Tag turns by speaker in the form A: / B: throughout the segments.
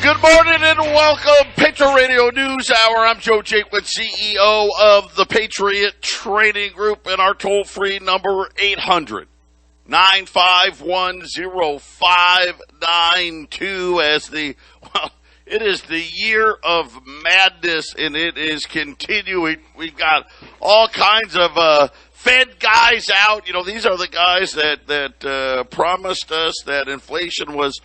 A: Good morning and welcome, Patriot Radio News Hour. I'm Joe Jaquint, CEO of the Patriot Trading Group, and our toll-free number 800-951-0592 as it is the year of madness, and it is continuing. We've got all kinds of Fed guys out. You know, these are the guys that promised us that inflation was,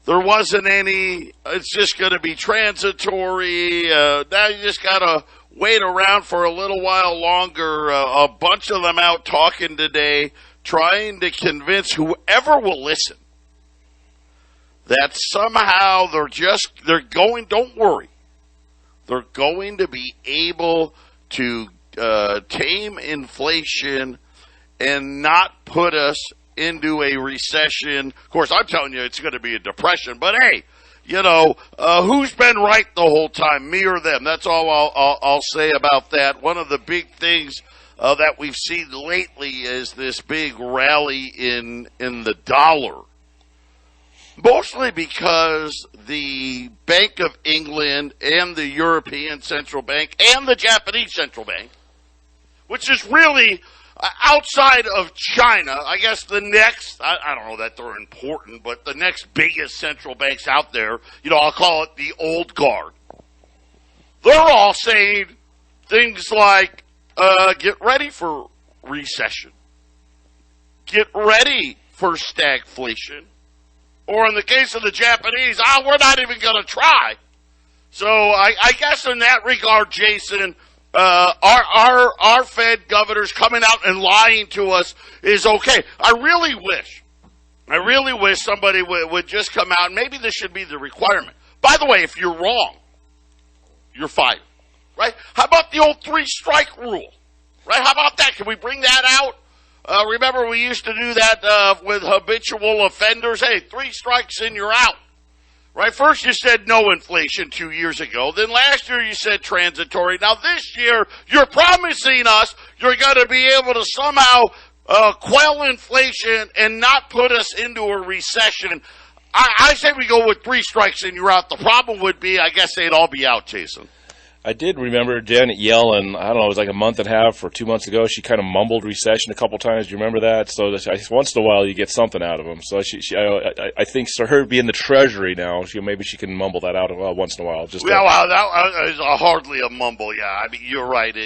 A: there wasn't any. It's just going to be transitory. Now you just got to wait around for a little while longer. A bunch of them out talking today, trying to convince whoever will listen that somehow they're going, don't worry, they're going to be able to tame inflation and not put us into a recession. Of course, I'm telling you it's going to be a depression, but hey, you know, who's been right the whole time, me or them? That's all I'll say about that. One of the big things that we've seen lately is this big rally in the dollar, mostly because the Bank of England and the European Central Bank and the Japanese Central Bank, which is really outside of China, I guess the next, I don't know that they're important, but the next biggest central banks out there, you know, I'll call it the old guard. They're all saying things like, get ready for recession. Get ready for stagflation. Or in the case of the Japanese, we're not even going to try. So I guess in that regard, Jason, our Fed governors coming out and lying to us is okay. I really wish somebody would just come out, and maybe this should be the requirement. By the way, if you're wrong, you're fired, right? How about the old 3-strike rule, right? How about that? Can we bring that out? Remember we used to do that with habitual offenders. Hey, 3 strikes and you're out. Right, first you said no inflation 2 years ago. Then last year you said transitory. Now this year you're promising us you're going to be able to somehow quell inflation and not put us into a recession. I say we go with 3 strikes and you're out. The problem would be, I guess they'd all be out, Jason.
B: I did remember Janet Yellen, I don't know, it was like a month and a half or 2 months ago. She kind of mumbled recession a couple times. Do you remember that? So once in a while you get something out of them. So I think for her being the Treasury now, maybe she can mumble that out once in a while.
A: That is hardly a mumble, yeah. I mean, you're right.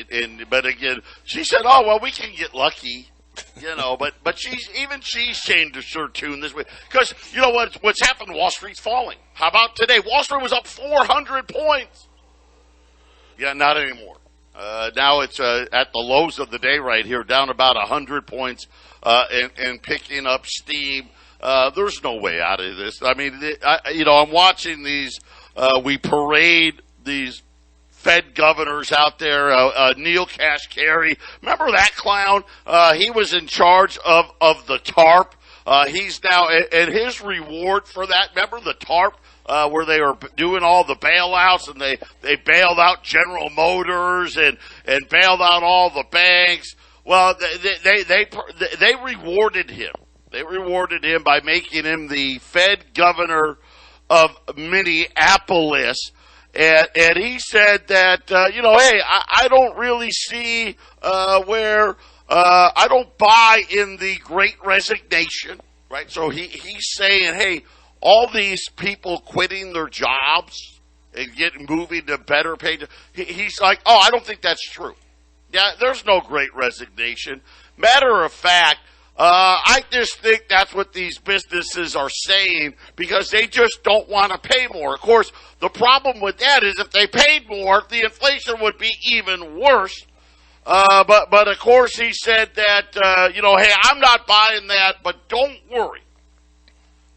A: But again, she said, we can get lucky. You know, but she's changed her tune this way. Because, you know what's happened? Wall Street's falling. How about today? Wall Street was up 400 points. Yeah, not anymore. Now it's at the lows of the day right here, down about 100 points and picking up steam. There's no way out of this. I mean, I'm watching these. We parade these Fed governors out there. Neil Kashkari, remember that clown? He was in charge of the TARP. He's now, and his reward for that, remember the TARP? Where they were doing all the bailouts, and they bailed out General Motors and bailed out all the banks. Well, they rewarded him. They rewarded him by making him the Fed governor of Minneapolis, and he said that hey, I don't really see where I don't buy in the Great Resignation, right? So he's saying, hey, all these people quitting their jobs and moving to better paid. He's like, I don't think that's true. Yeah, there's no Great Resignation. Matter of fact, I just think that's what these businesses are saying because they just don't want to pay more. Of course, the problem with that is if they paid more, the inflation would be even worse. But of course, he said that, hey, I'm not buying that, but don't worry.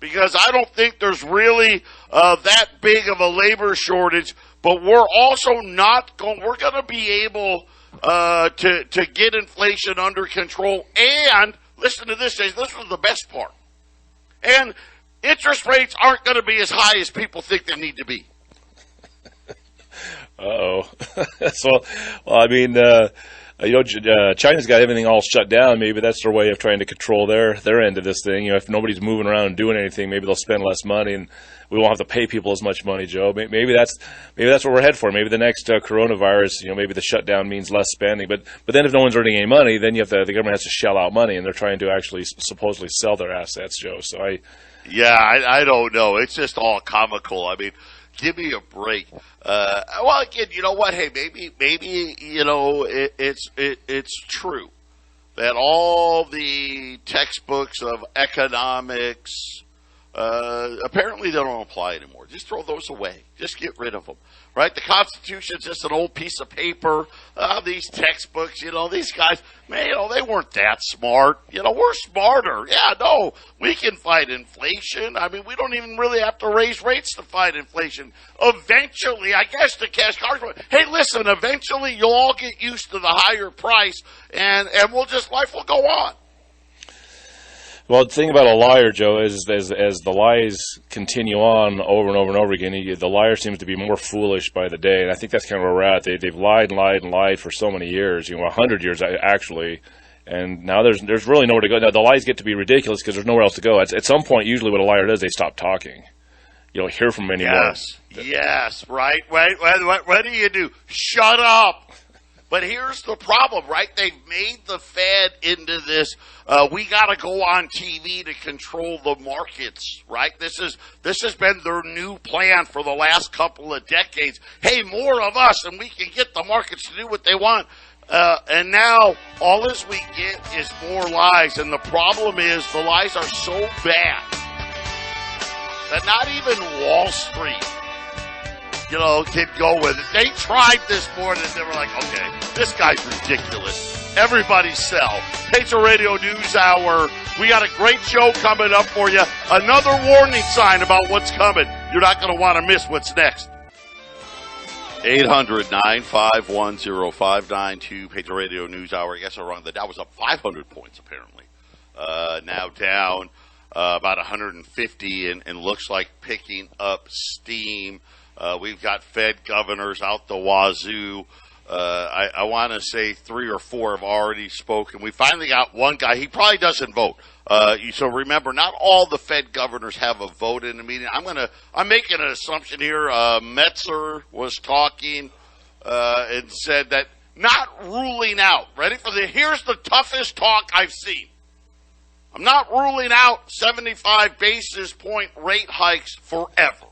A: Because I don't think there's really that big of a labor shortage, but we're also we're going to be able to get inflation under control. And listen to this, this is the best part. And interest rates aren't going to be as high as people think they need to be.
B: Uh-oh. China's got everything all shut down. Maybe that's their way of trying to control their end of this thing. If nobody's moving around and doing anything, maybe they'll spend less money. And we won't have to pay people as much money, Joe. Maybe that's what we're headed for. Maybe the next coronavirus, maybe the shutdown means less spending. But then if no one's earning any money, then the government has to shell out money, and they're trying to actually supposedly sell their assets, Joe. So
A: I don't know. It's just all comical. I mean, give me a break. Well, again, you know what? Hey, maybe it's true that all the textbooks of economics apparently they don't apply anymore. Just throw those away. Just get rid of them. Right? The Constitution's just an old piece of paper. These textbooks, these guys, man, they weren't that smart. We're smarter. Yeah, no, we can fight inflation. I mean, we don't even really have to raise rates to fight inflation. Eventually, I guess the cash cards, hey, listen, eventually you'll all get used to the higher price and life will go on.
B: Well, the thing about a liar, Joe, is as the lies continue on over and over and over again, the liar seems to be more foolish by the day, and I think that's kind of where we're at. They've lied and lied and lied for so many years, 100 years actually, and now there's really nowhere to go. Now, the lies get to be ridiculous because there's nowhere else to go. At some point, usually what a liar does, they stop talking. You don't hear from them anymore.
A: Yes, right. What do you do? Shut up. But here's the problem, right? They've made the Fed into this, we got to go on TV to control the markets, right? This has been their new plan for the last couple of decades. Hey, more of us, and we can get the markets to do what they want. And now, all as we get is more lies. And the problem is the lies are so bad that not even Wall Street can go with it. They tried this morning and they were like, okay, this guy's ridiculous. Everybody sell. Patriot Radio News Hour. We got a great show coming up for you. Another warning sign about what's coming. You're not going to want to miss what's next. 800-951-0592, Patriot Radio News Hour. I guess I'm wrong. The Dow was up 500 points, apparently. Now down about 150 and looks like picking up steam. We've got Fed governors out the wazoo. I want to say 3 or 4 have already spoken. We finally got one guy. He probably doesn't vote. So remember, not all the Fed governors have a vote in the meeting. I'm making an assumption here. Metzer was talking and said that not ruling out. Ready for here's the toughest talk I've seen. I'm not ruling out 75 basis point rate hikes forever.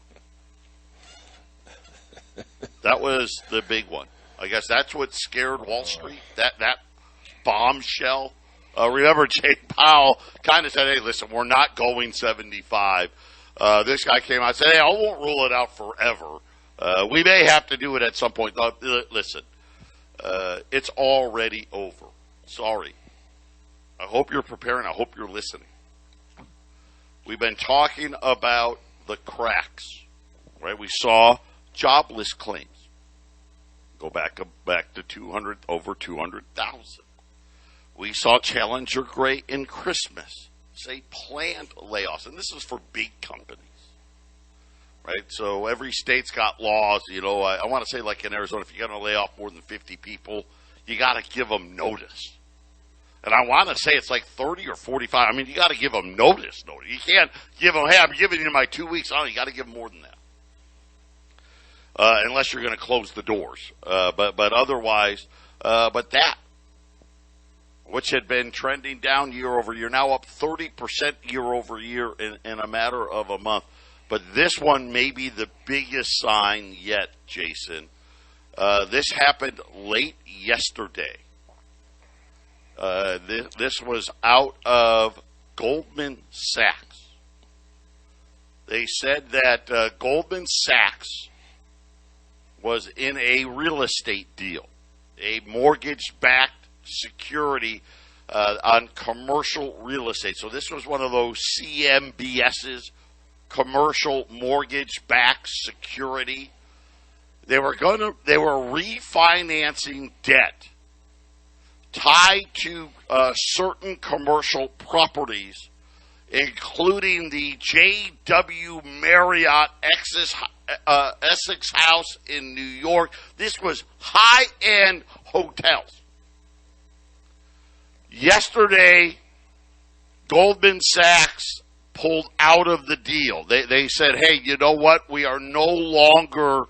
A: That was the big one. I guess that's what scared Wall Street, that bombshell. Remember, Jay Powell kind of said, hey, listen, we're not going 75. This guy came out and said, hey, I won't rule it out forever. We may have to do it at some point. Listen, it's already over. Sorry. I hope you're preparing. I hope you're listening. We've been talking about the cracks, right? We saw jobless claims go back to over 200,000. We saw Challenger Gray in Christmas say planned layoffs, and this is for big companies, right? So every state's got laws. I want to say, like in Arizona, if you're going to lay off more than 50 people, you got to give them notice. And I want to say it's like 30 or 45. I mean, you got to give them notice. You can't give them, hey, I'm giving you my 2 weeks. Oh, you got to give them more than that. Unless you're going to close the doors. But otherwise, but that, which had been trending down year over year, now up 30% year over year in a matter of a month. But this one may be the biggest sign yet, Jason. This happened late yesterday. This was out of Goldman Sachs. They said that Goldman Sachs was in a real estate deal, a mortgage-backed security on commercial real estate. So this was one of those CMBS's, commercial mortgage-backed security. They were refinancing debt tied to certain commercial properties, including the J.W. Marriott Essex House in New York. This was high-end hotels. Yesterday, Goldman Sachs pulled out of the deal. They said, hey, you know what? We are no longer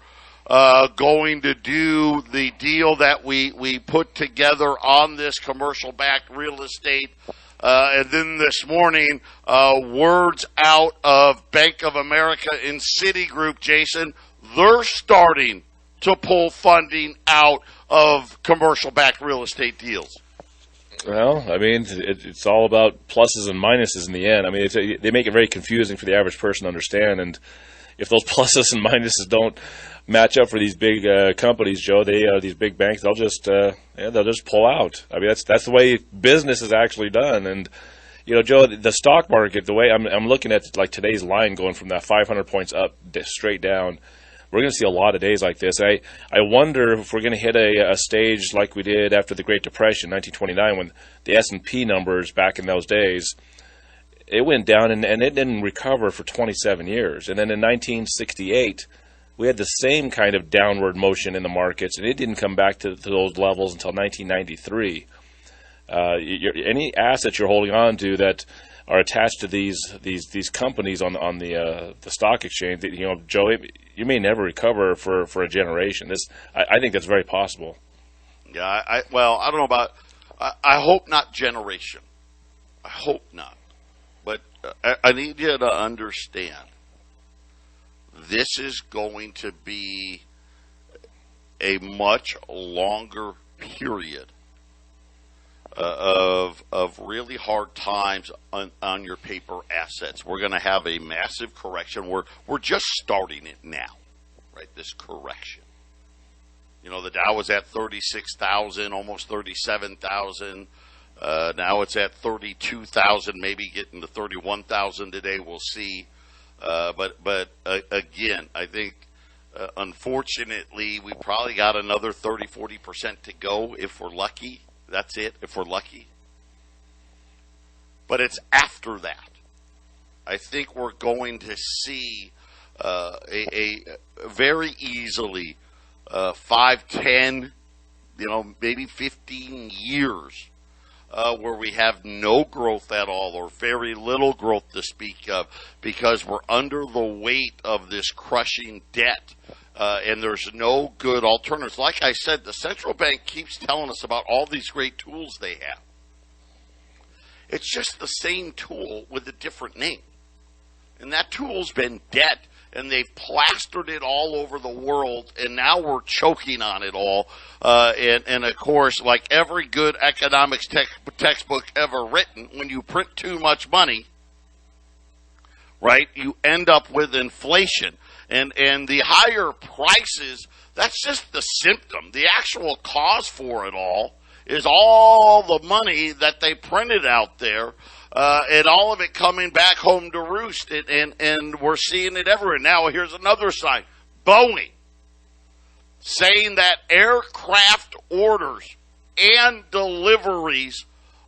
A: going to do the deal that we put together on this commercial-backed real estate. And then this morning, words out of Bank of America and Citigroup, Jason, they're starting to pull funding out of commercial-backed real estate deals.
B: Well, I mean, it's all about pluses and minuses in the end. I mean, they make it very confusing for the average person to understand. And if those pluses and minuses don't match up for these big companies, Joe, these big banks, they'll just pull out. I mean, that's the way business is actually done. And you know, Joe, the stock market, the way I'm looking at like today's line going from that 500 points up straight down. We're going to see a lot of days like this. I wonder if we're going to hit a stage like we did after the Great Depression, 1929, when the S&P numbers back in those days, it went down and it didn't recover for 27 years. And then in 1968, we had the same kind of downward motion in the markets, and it didn't come back to those levels until 1993. Any assets you're holding on to that are attached to these companies on the stock exchange, you know, Joe, you may never recover for a generation. I think that's very possible.
A: Yeah, I don't know about. I hope not generation. I hope not. But I need you to understand. This is going to be a much longer period of really hard times on your paper assets. We're going to have a massive correction. We're just starting it now, right? This correction. You know, the Dow was at 36,000, almost 37,000. Now it's at 32,000, maybe getting to 31,000 today. We'll see. But again, I think unfortunately we probably got another 30-40% to go if we're lucky. That's it, if we're lucky. But it's after that. I think we're going to see a very easily 5, 10, maybe 15 years where we have no growth at all or very little growth to speak of because we're under the weight of this crushing debt. And there's no good alternatives. Like I said, the central bank keeps telling us about all these great tools they have. It's just the same tool with a different name. And that tool's been debt, and they've plastered it all over the world, and now we're choking on it all. And of course, like every good economics textbook ever written, when you print too much money, right, you end up with inflation. And the higher prices, that's just the symptom. The actual cause for it all is all the money that they printed out there, and all of it coming back home to roost. And we're seeing it everywhere. Now, here's another sign. Boeing saying that aircraft orders and deliveries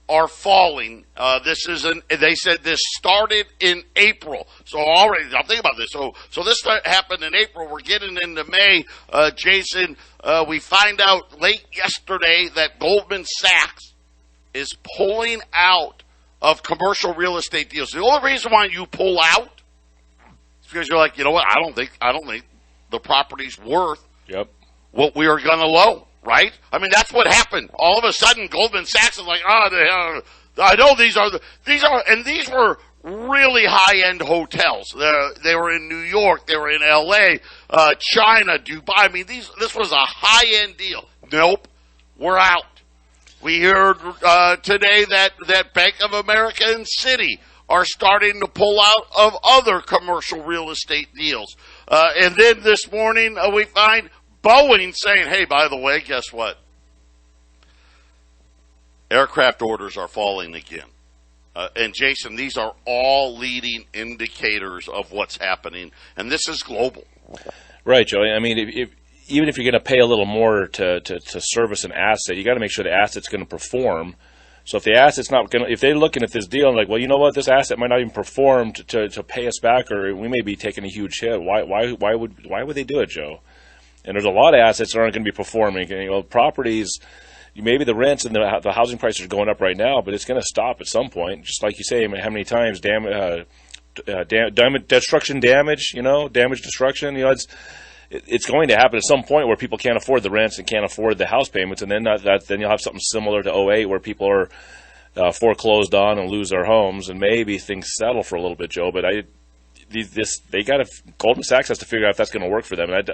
A: are falling. They said this started in April. So already, now think about this. So this happened in April. We're getting into May. Jason, we find out late yesterday that Goldman Sachs is pulling out of commercial real estate deals. The only reason why you pull out is because you're like, you know what? I don't think the property's worth what we are going to loan. Right? I mean, that's what happened. All of a sudden, Goldman Sachs is like, I know these were really high-end hotels. They were in New York. They were in L.A., China, Dubai. I mean, this was a high-end deal. Nope. We're out. We heard today that Bank of America and Citi are starting to pull out of other commercial real estate deals. And then this morning, we find Boeing saying, hey, by the way, guess what? Aircraft orders are falling again. And, Jason, these are all leading indicators of what's happening, and this is global.
B: Right, Joey. I mean, even if you're going to pay a little more to service an asset, you got to make sure the asset's going to perform. So if the asset's not going to – if they're looking at this deal and like, well, you know what, this asset might not even perform to pay us back, or we may be taking a huge hit. Why would they do it, Joe? And there's a lot of assets that aren't going to be performing. Properties, maybe the rents and the housing prices are going up right now, but it's going to stop at some point. Just like you say, how many times destruction damage, damage destruction. It's going to happen at some point where people can't afford the rents and can't afford the house payments, and then then you'll have something similar to '08 where people are foreclosed on and lose their homes, and maybe things settle for a little bit, Joe. But Goldman Sachs has to figure out if that's going to work for them. And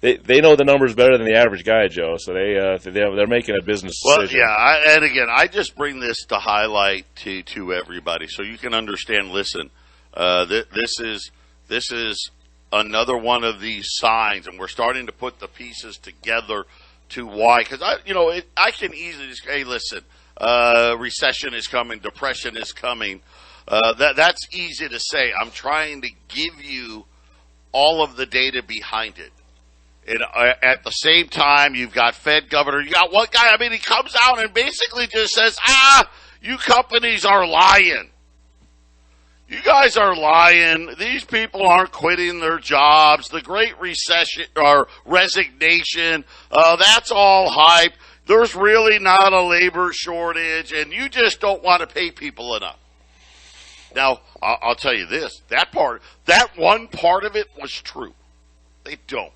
B: they know the numbers better than the average guy, Joe. So they're making a business decision.
A: Well, yeah, and again, I just bring this to highlight to everybody so you can understand. Listen, this is another one of these signs, and we're starting to put the pieces together to why. Because I can easily just hey, listen, recession is coming, depression is coming. That's easy to say. I'm trying to give you all of the data behind it. And at the same time, you've got Fed governor. You got one guy, he comes out and basically just says, you companies are lying. You guys are lying. These people aren't quitting their jobs. The Great Recession or resignation, that's all hype. There's really not a labor shortage, and you just don't want to pay people enough. Now, I'll tell you this, that one part of it was true. They don't.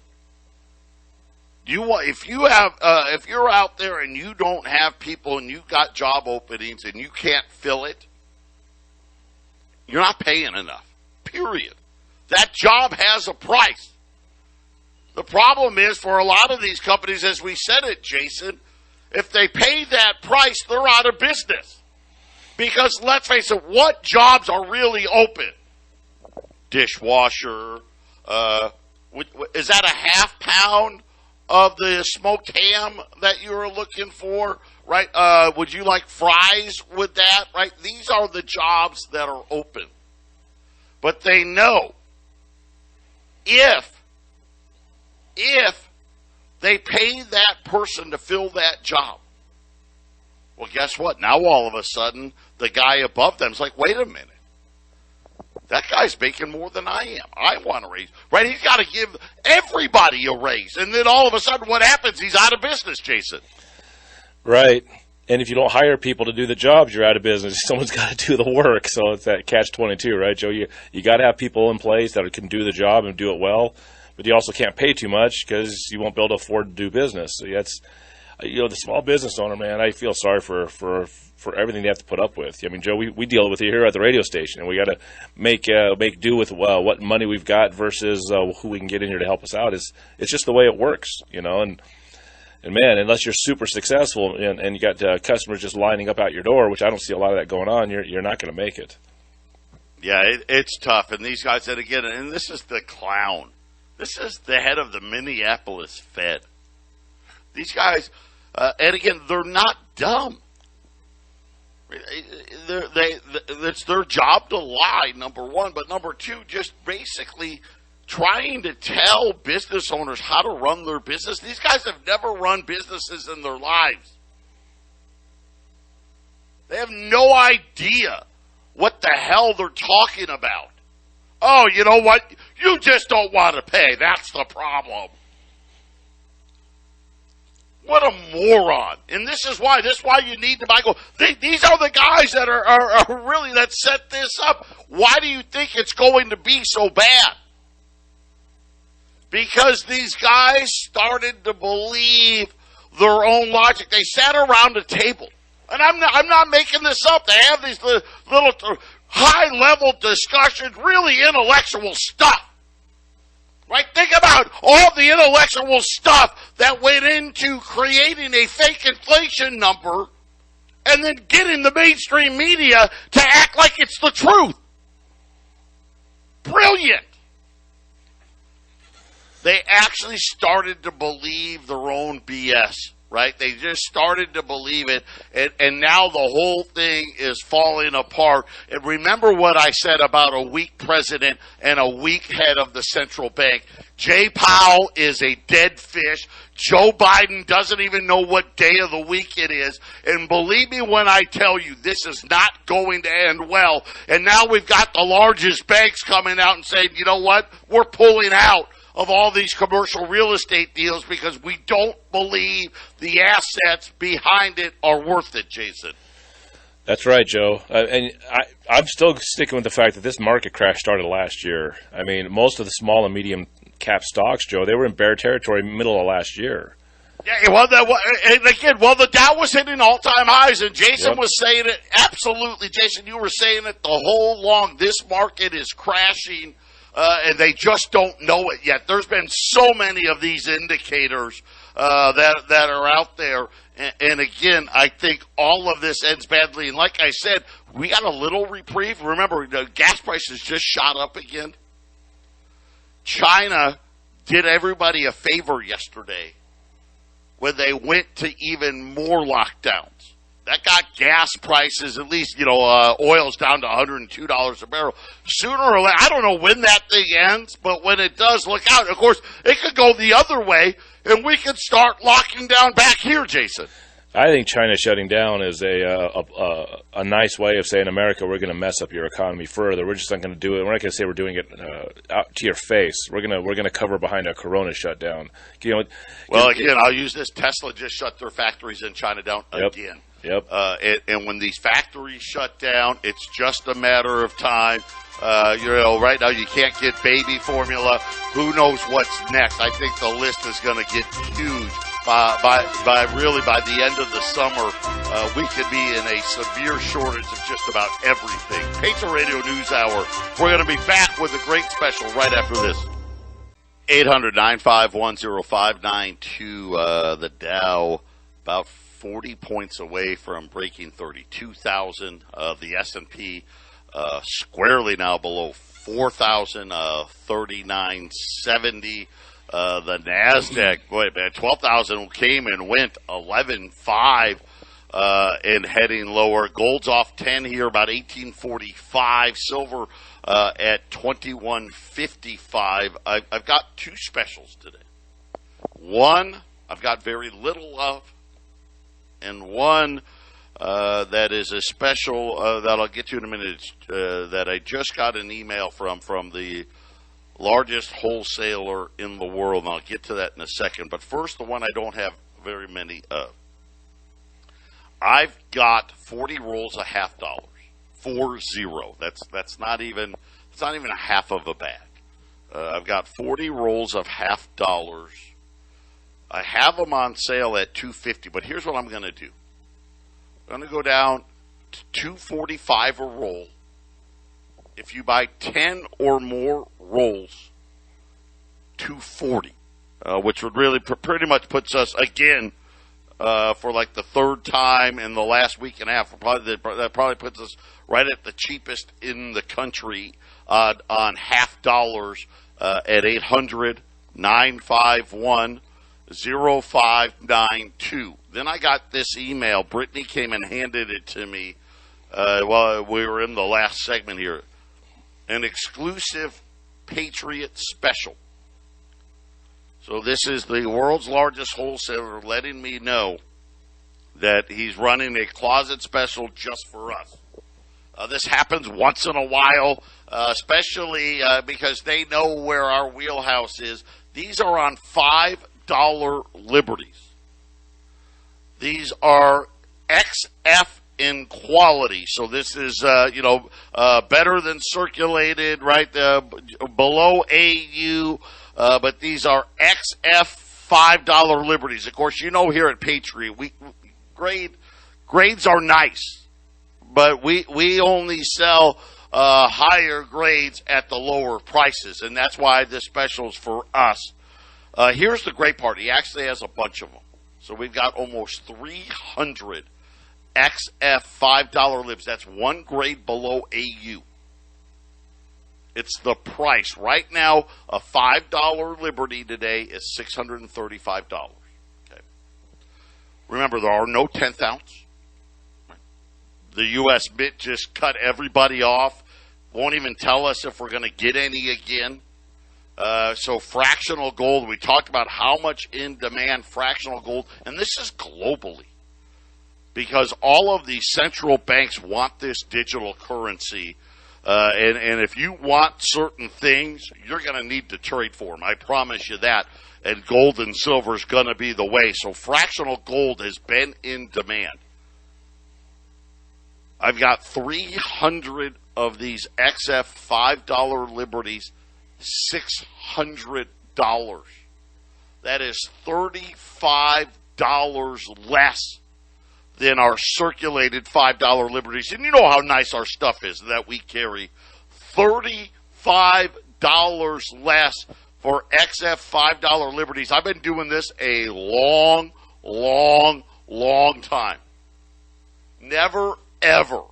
A: If you're out there and you don't have people and you've got job openings and you can't fill it, you're not paying enough, period. That job has a price. The problem is for a lot of these companies, as we said it, Jason, if they pay that price, they're out of business. Because let's face it, what jobs are really open? Dishwasher. Is that a half pound of the smoked ham that you were looking for? Right? Would you like fries with that? Right? These are the jobs that are open. But they know if they pay that person to fill that job, well, guess what? Now all of a sudden, the guy above them is like, wait a minute. That guy's making more than I am. I want a raise. Right? He's got to give everybody a raise. And then all of a sudden, what happens? He's out of business, Jason.
B: Right. And if you don't hire people to do the jobs, you're out of business. Someone's got to do the work. So it's that catch-22, right, Joe? You got to have people in place that can do the job and do it well. But you also can't pay too much because you won't be able to afford to do business. So that's... the small business owner, man, I feel sorry for everything they have to put up with. Joe, we deal with it here at the radio station, and we got to make do with what money we've got versus who we can get in here to help us out. It's just the way it works, And man, unless you're super successful and you got customers just lining up out your door, which I don't see a lot of that going on, you're not going to make it.
A: Yeah, it's tough. And these guys, and this is the clown. This is the head of the Minneapolis Fed. These guys. And again, they're not dumb. It's their job to lie, number one. But number two, just basically trying to tell business owners how to run their business. These guys have never run businesses in their lives. They have no idea what the hell they're talking about. Oh, you know what? You just don't want to pay. That's the problem. What a moron. And this is why you need to buy gold. These are the guys that are really, that set this up. Why do you think it's going to be so bad? Because these guys started to believe their own logic. They sat around a table. And I'm not making this up. They have these little high-level discussions, really intellectual stuff. Right? Think about all the intellectual stuff that went into creating a fake inflation number and then getting the mainstream media to act like it's the truth. Brilliant. They actually started to believe their own BS, right? They just started to believe it, and now the whole thing is falling apart. And remember what I said about a weak president and a weak head of the central bank. Jay Powell is a dead fish. Joe Biden doesn't even know what day of the week it is. And believe me when I tell you, this is not going to end well. And now we've got the largest banks coming out and saying, you know what, we're pulling out of all these commercial real estate deals because we don't believe the assets behind it are worth it, Jason.
B: That's right, Joe. I'm still sticking with the fact that this market crash started last year. I mean, most of the small and medium cap stocks, Joe, they were in bear territory middle of last year.
A: Yeah, well, and again, the Dow was hitting all-time highs, and Jason was saying it. Absolutely, Jason, you were saying it the whole long. This market is crashing, and they just don't know it yet. There's been so many of these indicators that are out there. And again, I think all of this ends badly. And like I said, we got a little reprieve. Remember, the gas prices just shot up again. China did everybody a favor yesterday when they went to even more lockdowns. That got gas prices, at least, oil's down to $102 a barrel. Sooner or later, I don't know when that thing ends, but when it does, look out. Of course, it could go the other way, and we could start locking down back here, Jason.
B: I think China shutting down is a nice way of saying, America, we're going to mess up your economy further. We're just not going to do it. We're not going to say we're doing it out to your face. We're going to cover behind a Corona shutdown.
A: Again, I'll use this. Tesla just shut their factories in China down again.
B: Yep.
A: And when these factories shut down, it's just a matter of time. Right now you can't get baby formula. Who knows what's next? I think the list is going to get huge. By the end of the summer, we could be in a severe shortage of just about everything. Patriot Radio News Hour. We're going to be back with a great special right after this. 800-951-0592. The Dow about 40 points away from breaking 32,000. The S&P squarely now below 4,000, 39.70. The NASDAQ, 12,000 came and went 11.5 and heading lower. Gold's off 10 here, about 18.45. Silver at 21.55. I've got two specials today. One I've got very little of, and one that is a special that I'll get to in a minute that I just got an email from the largest wholesaler in the world, and I'll get to that in a second. But first, the one I don't have very many of. I've got 40 rolls of $50. 40. That's not even a half of a bag. I've got 40 rolls of $50. I have them on sale at $2.50, but here's what I'm going to do. I'm going to go down to $2.45 a roll. If you buy 10 or more rolls, $2.40, which would really pretty much puts us again for like the third time in the last week and a half. That probably puts us right at the cheapest in the country on $50 at 800-951-0592. Then I got this email. Brittany came and handed it to me while we were in the last segment here. An exclusive Patriot special. So this is the world's largest wholesaler letting me know that he's running a closet special just for us. This happens once in a while, especially because they know where our wheelhouse is. These are on $5 Liberties. These are XF in quality. So this is, better than circulated, right? Below AU, but these are XF $5 Liberties. Of course, here at Patriot, grades are nice, but we only sell higher grades at the lower prices, and that's why this special's for us. Here's the great part. He actually has a bunch of them. So we've got almost 300 XF $5 libs. That's one grade below AU. It's the price. Right now, a $5 Liberty today is $635. Okay. Remember, there are no 10th ounce. The U.S. Mint just cut everybody off. Won't even tell us if we're going to get any again. So fractional gold, we talked about how much in demand fractional gold, and this is globally. Because all of these central banks want this digital currency. And if you want certain things, you're going to need to trade for them. I promise you that. And gold and silver is going to be the way. So fractional gold has been in demand. I've got 300 of these XF $5 Liberties, $600. That is $35 less than our circulated $5 Liberties. And you know how nice our stuff is that we carry. $35 less for XF $5 Liberties. I've been doing this a long time. Never, ever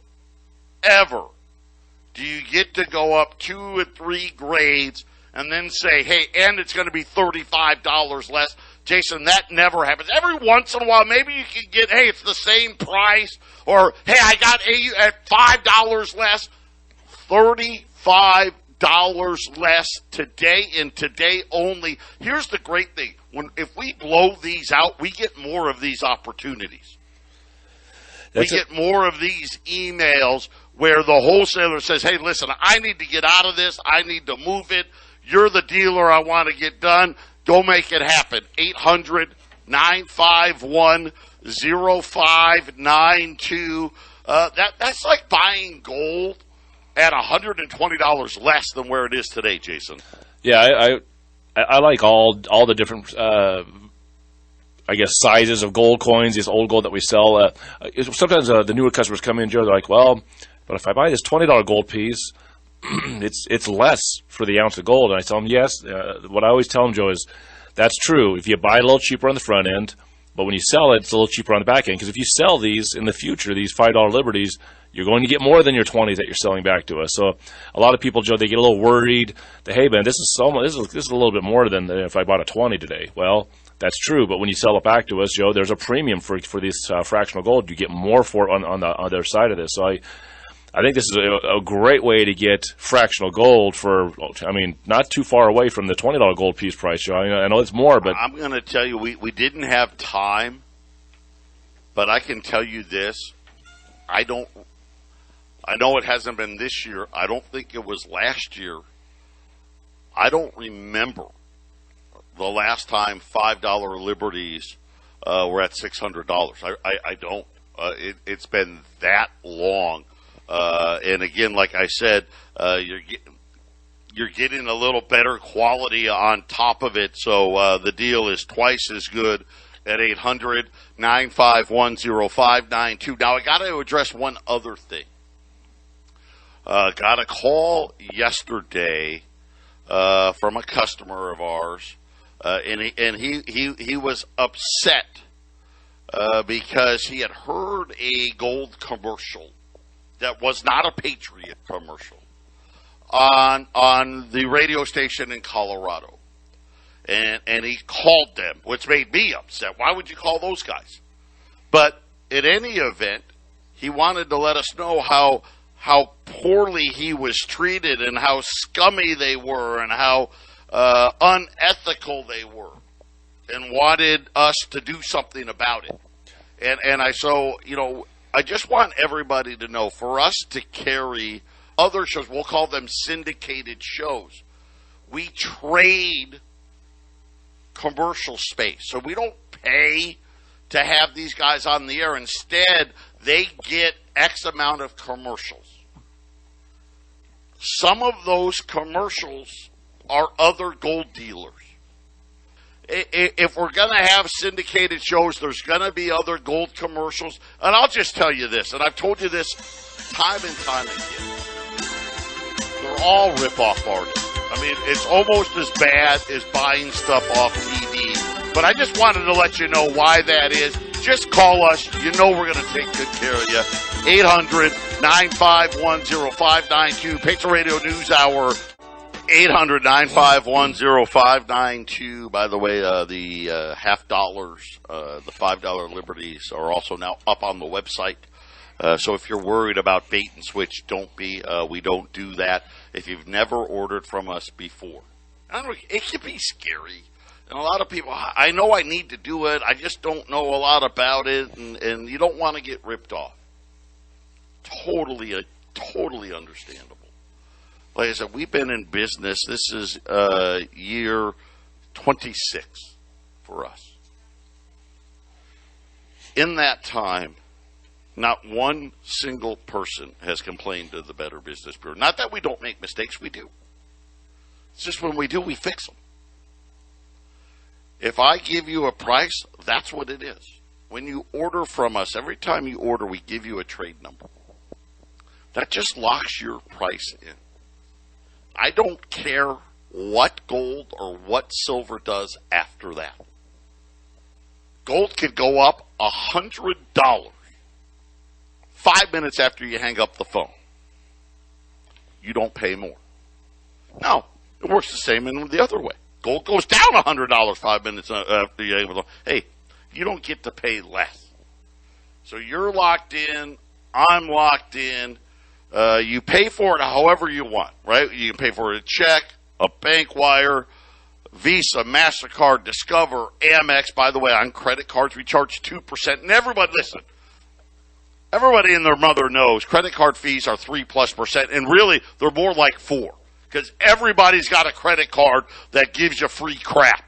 A: do you get to go up 2 or 3 grades and then say, hey, and it's going to be $35 less. Jason, that never happens. Every once in a while, maybe you can get, hey, it's the same price, or, hey, I got at $5 less. $35 less today and today only. Here's the great thing. If we blow these out, we get more of these opportunities. We get more of these emails where the wholesaler says, hey, listen, I need to get out of this. I need to move it. You're the dealer. I want to get done. Go make it happen. 800-951-0592. That's like buying gold at $120 less than where it is today, Jason.
B: Yeah, I like all the different I guess sizes of gold coins, this old gold that we sell. Sometimes the newer customers come in, Joe, they're like, well, but if I buy this $20 gold piece, it's less for the ounce of gold. And I tell them, yes. What I always tell them, Joe, is that's true. If you buy it a little cheaper on the front end, but when you sell it, it's a little cheaper on the back end. Because if you sell these in the future, these $5 Liberties, you're going to get more than your 20s that you're selling back to us. So a lot of people, Joe, they get a little worried that, hey, man, this is a little bit more than if I bought a 20 today. Well, that's true, but when you sell it back to us, Joe, there's a premium for this fractional gold. You get more for it on the other side of this. So I think this is a great way to get fractional gold for, I mean, not too far away from the $20 gold piece price, Joe. I know it's more, but
A: I'm going to tell you, we didn't have time, but I can tell you this. I know it hasn't been this year. I don't think it was last year. I don't remember the last time $5 Liberties were at $600. I don't. It's been that long. And again, like I said, you're getting a little better quality on top of it. So the deal is twice as good at 800-951-0592. Now I got to address one other thing. Got a call yesterday from a customer of ours. And he was upset because he had heard a gold commercial that was not a Patriot commercial on the radio station in Colorado, and he called them, which made me upset. Why would you call those guys? But in any event, he wanted to let us know how poorly he was treated and how scummy they were and how unethical they were, and wanted us to do something about it. And I just want everybody to know, for us to carry other shows, we'll call them syndicated shows, we trade commercial space. So we don't pay to have these guys on the air. Instead, they get X amount of commercials. Some of those commercials are other gold dealers. If we're going to have syndicated shows, there's going to be other gold commercials. And I'll just tell you this, and I've told you this time and time again. They're all rip-off artists. I mean, it's almost as bad as buying stuff off TV. But I just wanted to let you know why that is. Just call us. You know we're going to take good care of you. 800-951-0592. Patriot Radio News Hour. 800-951-0592. By the way, the half dollars, the $5 Liberties are also now up on the website. So if you're worried about bait and switch, don't be. We don't do that. If you've never ordered from us before, it can be scary. And a lot of people, I know I need to do it. I just don't know a lot about it, and you don't want to get ripped off. Totally understandable. Like I said, we've been in business. This is year 26 for us. In that time, Not one single person has complained to the Better Business Bureau. Not that we don't make mistakes, we do. It's just when we do, we fix them. If I give you a price, that's what it is. When you order from us, every time you order, we give you a trade number. That just locks your price in. I don't care what gold or what silver does after that. Gold could go up $100 5 minutes after you hang up the phone. You don't pay more. Now, it works the same in the other way. Gold goes down $100 5 minutes after you hang up the phone. Hey, you don't get to pay less. So you're locked in. I'm locked in. You pay for it however you want, right? You can pay for a check, a bank wire, Visa, MasterCard, Discover, Amex. By the way, on credit cards, we charge 2%. And everybody, listen, everybody and their mother knows credit card fees are 3+%, and really, they're more like 4%, because everybody's got a credit card that gives you free crap.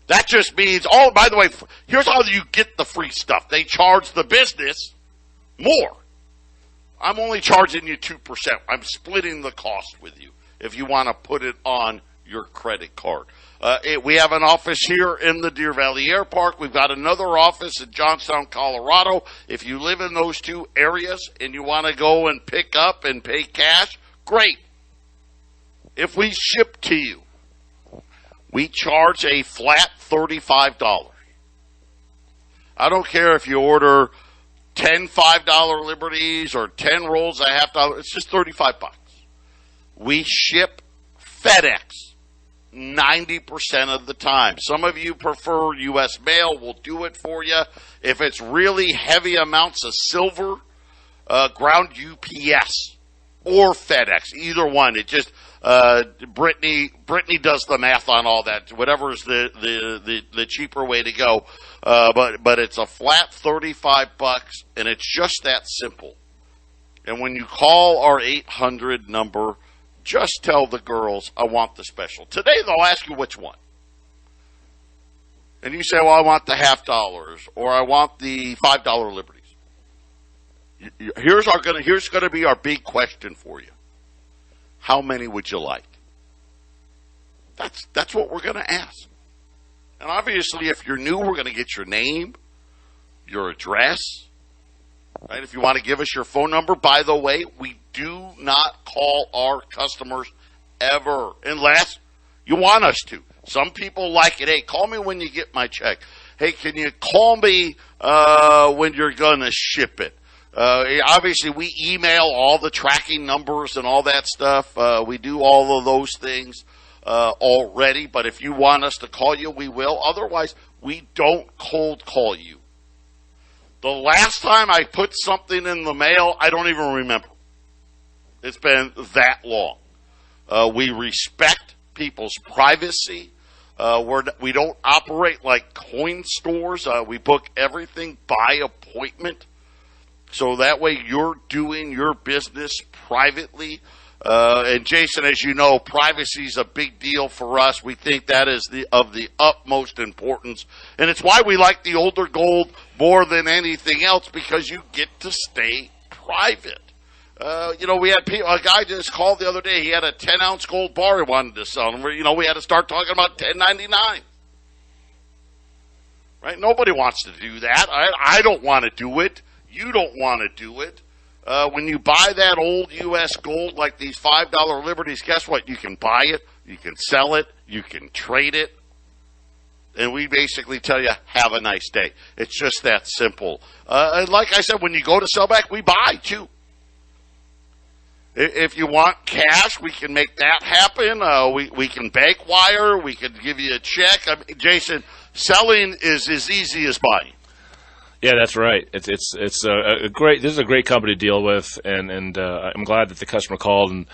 A: That just means, oh, by the way, here's how you get the free stuff. They charge the business more. I'm only charging you 2%. I'm splitting the cost with you if you want to put it on your credit card. We have an office here in the Deer Valley Air Park. We've got another office in Johnstown, Colorado. If you live in those two areas and you want to go and pick up and pay cash, great. If we ship to you, we charge a flat $35. I don't care if you order 10 $5 Liberties or 10 rolls a half-dollar. It's just $35. We ship FedEx 90% of the time. Some of you prefer U.S. mail. We'll do it for you. If it's really heavy amounts of silver, ground UPS or FedEx, either one. It just Brittany does the math on all that. Whatever is the cheaper way to go. But it's a flat $35, and it's just that simple. And when you call our 800 number, just tell the girls, I want the special. Today they'll ask you which one. And you say, well, I want the $half, or I want the $5 Liberties. Here's going to be our big question for you. How many would you like? That's what we're going to ask. And obviously, if you're new, we're going to get your name, your address, right? If you want to give us your phone number, by the way, we do not call our customers ever unless you want us to. Some people like it. Hey, call me when you get my check. Hey, can you call me when you're going to ship it? Obviously, we email all the tracking numbers and all that stuff. We do all of those things already, but if you want us to call you, we will. Otherwise, we don't cold call you. The last time I put something in the mail, I don't even remember. It's been that long. We respect people's privacy. We don't operate like coin stores. We book everything by appointment. So that way you're doing your business privately. And Jason, as you know, privacy is a big deal for us. We think that is of the utmost importance. And it's why we like the older gold more than anything else, because you get to stay private. We had a guy just called the other day. He had a 10-ounce gold bar he wanted to sell. And we had to start talking about $10.99. Right? Nobody wants to do that. I don't want to do it. You don't want to do it. When you buy that old U.S. gold like these $5 Liberties, guess what? You can buy it, you can sell it, you can trade it, and we basically tell you, have a nice day. It's just that simple. And like I said, when you go to sell back, we buy too. If you want cash, we can make that happen. We can bank wire, we can give you a check. Jason, selling is as easy as buying.
B: Yeah, that's right. It's a great. This is a great company to deal with, and I'm glad that the customer called and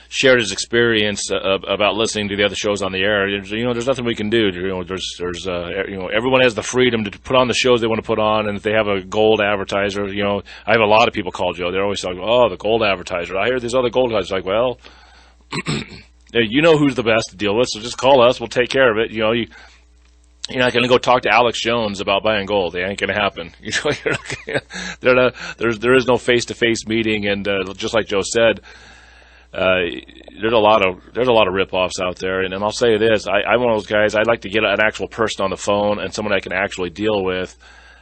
B: shared his experience about listening to the other shows on the air. There's nothing we can do. There's everyone has the freedom to put on the shows they want to put on, and if they have a gold advertiser, I have a lot of people call Joe. They're always like, oh, the gold advertiser. I hear these other gold advertisers. Like, well, you know who's the best to deal with, so just call us. We'll take care of it. You're not going to go talk to Alex Jones about buying gold. It ain't going to happen. There is no face-to-face meeting, and just like Joe said, there's a lot of rip-offs out there. And I'll say this: I'm one of those guys. I'd like to get an actual person on the phone and someone I can actually deal with.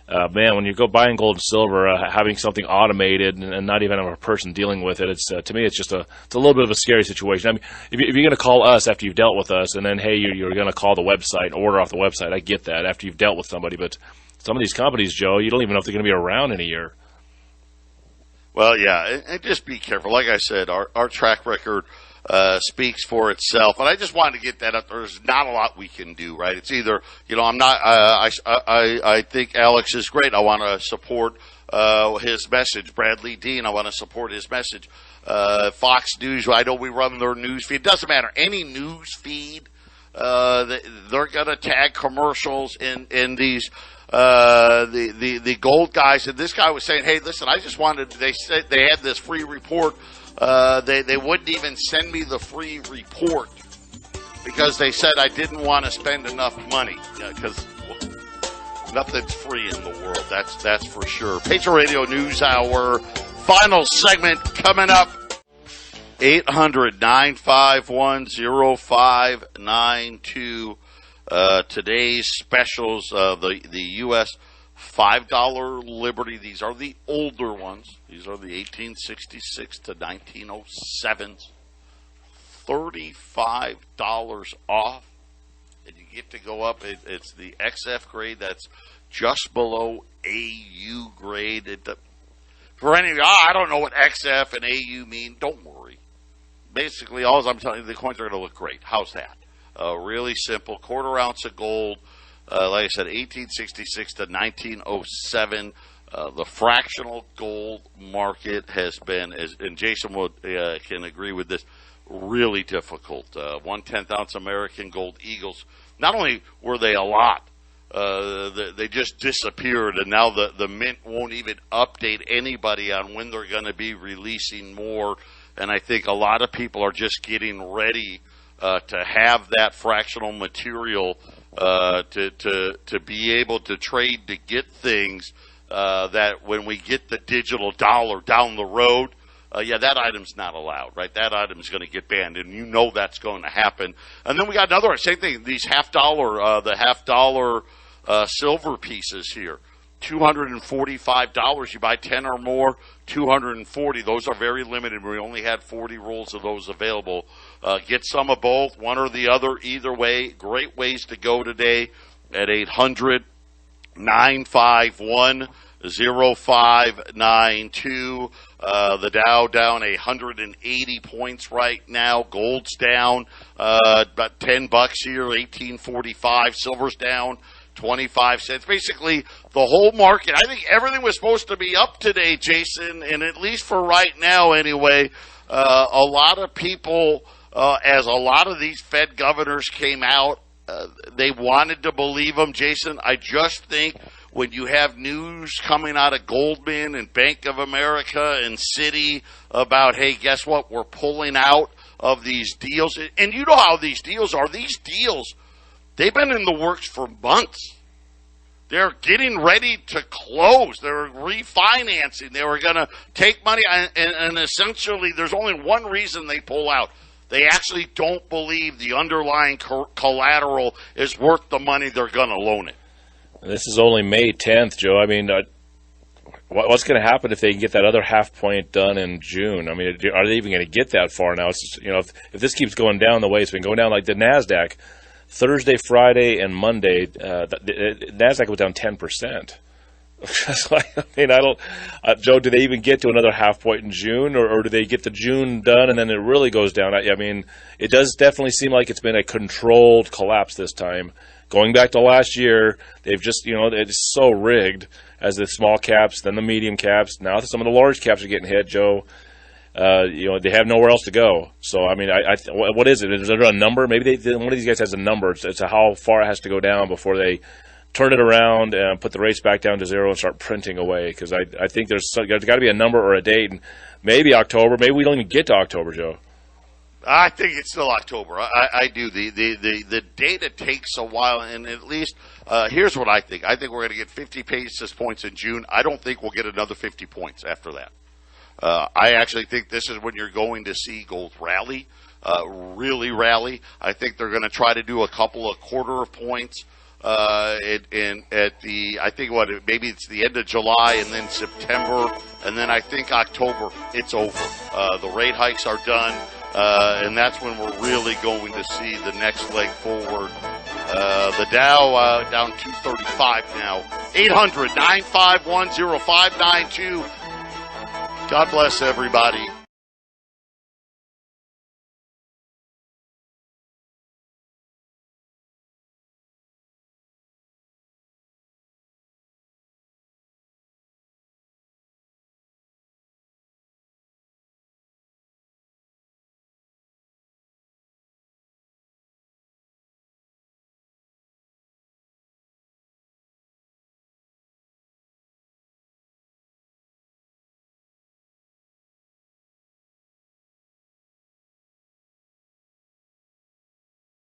B: Man, when you go buying gold and silver, having something automated and not even have a person dealing with it, it's to me, it's a little bit of a scary situation. I mean, if you're going to call us after you've dealt with us, and then hey, you're going to call the website and order off the website, I get that after you've dealt with somebody. But some of these companies, Joe, you don't even know if they're going to be around in a year.
A: Well, yeah, and just be careful. Like I said, our track record speaks for itself, and I just wanted to get that up. There's not a lot we can do, right? It's either, I'm not. I think Alex is great. I want to support his message. Bradley Dean, I want to support his message. Fox News, I know we run their news feed. It doesn't matter. Any news feed, they're going to tag commercials in these. The gold guys, and this guy was saying, hey, listen, I just wanted, they said they had this free report. They wouldn't even send me the free report because they said I didn't want to spend enough money, because nothing's free in the world. That's for sure. Patriot Radio News Hour, final segment coming up. 800-951-0592. Today's specials, the U.S. $5 Liberty. These are the older ones. These are the 1866 to 1907s. $35 off. And you get to go up. It's the XF grade. That's just below AU grade. For any of you, I don't know what XF and AU mean. Don't worry. Basically, all I'm telling you, the coins are going to look great. How's that? Really simple. Quarter ounce of gold. Like I said, 1866 to 1907. The fractional gold market has been, and Jason would can agree with this, really difficult. 1/10 ounce American Gold Eagles. Not only were they a lot, they just disappeared, and now the mint won't even update anybody on when they're going to be releasing more. And I think a lot of people are just getting ready to have that fractional material to be able to trade, to get things that when we get the digital dollar down the road, that item's not allowed, right? That item's going to get banned, and that's going to happen. And then we got another, same thing, these the $half silver pieces here. $245. You buy 10 or more, $240. Those are very limited. We only had 40 rolls of those available. Get some of both, one or the other. Either way, great ways to go today at 800-951-0592. The Dow down 180 points right now. Gold's down about $10 here, 1845. Silver's down 25 cents. Basically, the whole market, I think everything was supposed to be up today, Jason, and at least for right now anyway, a lot of people, as a lot of these Fed governors came out, they wanted to believe them, Jason. I just think when you have news coming out of Goldman and Bank of America and Citi about, hey, guess what, we're pulling out of these deals, and you know how these deals are. These deals, they've been in the works for months. They're getting ready to close. They're refinancing. They were going to take money, and essentially there's only one reason they pull out. They actually don't believe the underlying collateral is worth the money they're going to loan it.
B: This is only May 10th, Joe. I mean, what's going to happen if they can get that other half point done in June? I mean, are they even going to get that far now? It's just, if this keeps going down the way it's been going down, like the NASDAQ, Thursday, Friday, and Monday, the NASDAQ was down 10%. Joe, do they even get to another half point in June, or do they get the June done and then it really goes down? I mean, it does definitely seem like it's been a controlled collapse this time. Going back to last year, they've just, it's so rigged as the small caps, then the medium caps. Now some of the large caps are getting hit, Joe. They have nowhere else to go. So, I mean, what is it? Is there a number? Maybe one of these guys has a number. It's how far it has to go down before they turn it around and put the rates back down to zero and start printing away. Because I think there's got to be a number or a date. And maybe October. Maybe we don't even get to October, Joe.
A: I think it's still October. I do. The data takes a while, and at least here's what I think. I think we're going to get 50 basis points in June. I don't think we'll get another 50 points after that. I actually think this is when you're going to see gold rally, really rally. I think they're going to try to do a couple of quarter of points. I think maybe it's the end of July and then September, and then I think October it's over. The rate hikes are done, and that's when we're really going to see the next leg forward. The Dow down 235 now. 800-951-0592. God bless everybody.